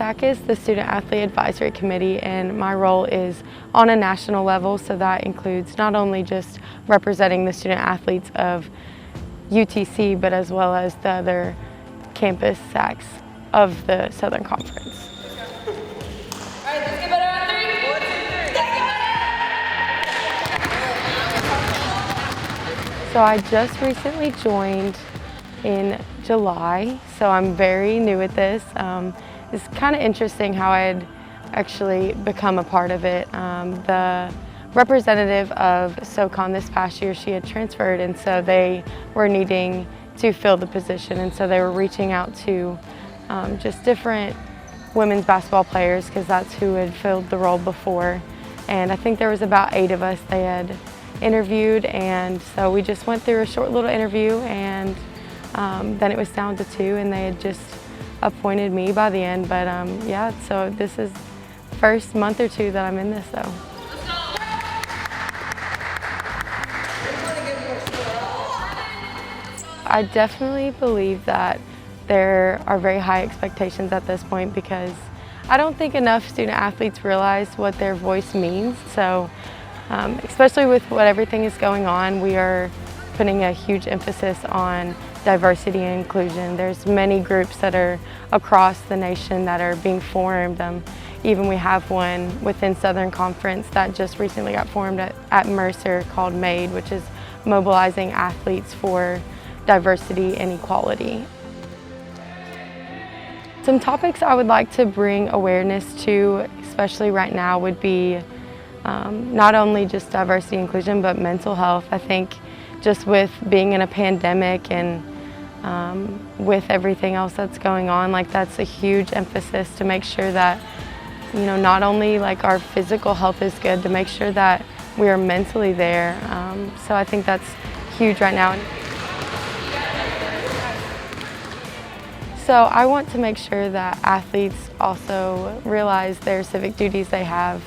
SAC is the Student Athlete Advisory Committee, and my role is on a national level, so that includes not only just representing the student athletes of UTC, but as well as the other campus SACs of the Southern Conference. All right, let's get better on three. 1, 2, 3. Let's get better. So I just recently joined in July, so I'm very new at this. It's kind of interesting how I'd actually become a part of it. The representative of SoCon this past year, she had transferred, and so they were needing to fill the position, and so they were reaching out to just different women's basketball players, because that's who had filled the role before. And I think there was about 8 of us they had interviewed, and so we just went through a short little interview, and then it was down to 2, and they had just appointed me by the end. But yeah, so this is the first month or 2 that I'm in this though. I definitely believe that there are very high expectations at this point, because I don't think enough student athletes realize what their voice means. So especially with what everything is going on, we are putting a huge emphasis on diversity and inclusion. There's many groups that are across the nation that are being formed. Even we have one within Southern Conference that just recently got formed at Mercer called MADE, which is Mobilizing Athletes for Diversity and Equality. Some topics I would like to bring awareness to, especially right now, would be not only just diversity and inclusion, but mental health. I think just with being in a pandemic and with everything else that's going on, like that's a huge emphasis to make sure that, you know, not only like our physical health is good, to make sure that we are mentally there. So I think that's huge right now. So I want to make sure that athletes also realize their civic duties they have.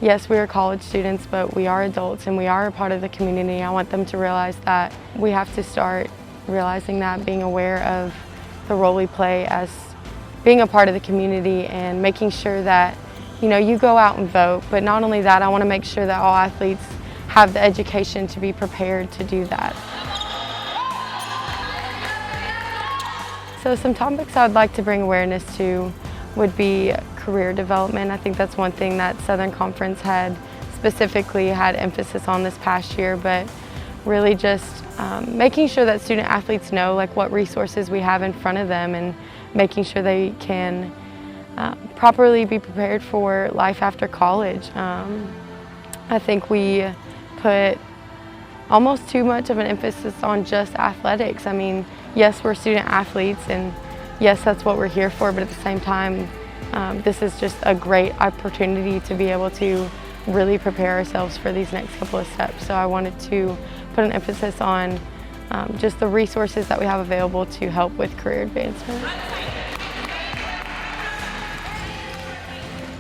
Yes, we are college students, but we are adults and we are a part of the community. I want them to realize that we have to start realizing that, being aware of the role we play as being a part of the community, and making sure that, you know, you go out and vote. But not only that, I want to make sure that all athletes have the education to be prepared to do that. So some topics I would like to bring awareness to would be career development. I think that's one thing that Southern Conference had specifically had emphasis on this past year, but really just making sure that student athletes know like what resources we have in front of them, and making sure they can properly be prepared for life after college. I think we put almost too much of an emphasis on just athletics. I mean, yes, we're student athletes, and yes, that's what we're here for, but at the same time, this is just a great opportunity to be able to really prepare ourselves for these next couple of steps. So I wanted to put an emphasis on just the resources that we have available to help with career advancement.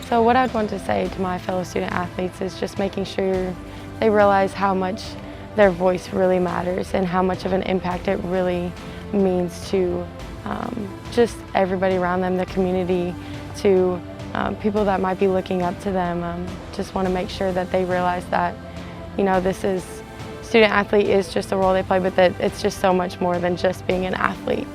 So what I'd want to say to my fellow student athletes is just making sure they realize how much their voice really matters, and how much of an impact it really means to just everybody around them, the community, to people that might be looking up to them. Just want to make sure that they realize that, you know, this is, student athlete is just a role they play, but that it's just so much more than just being an athlete.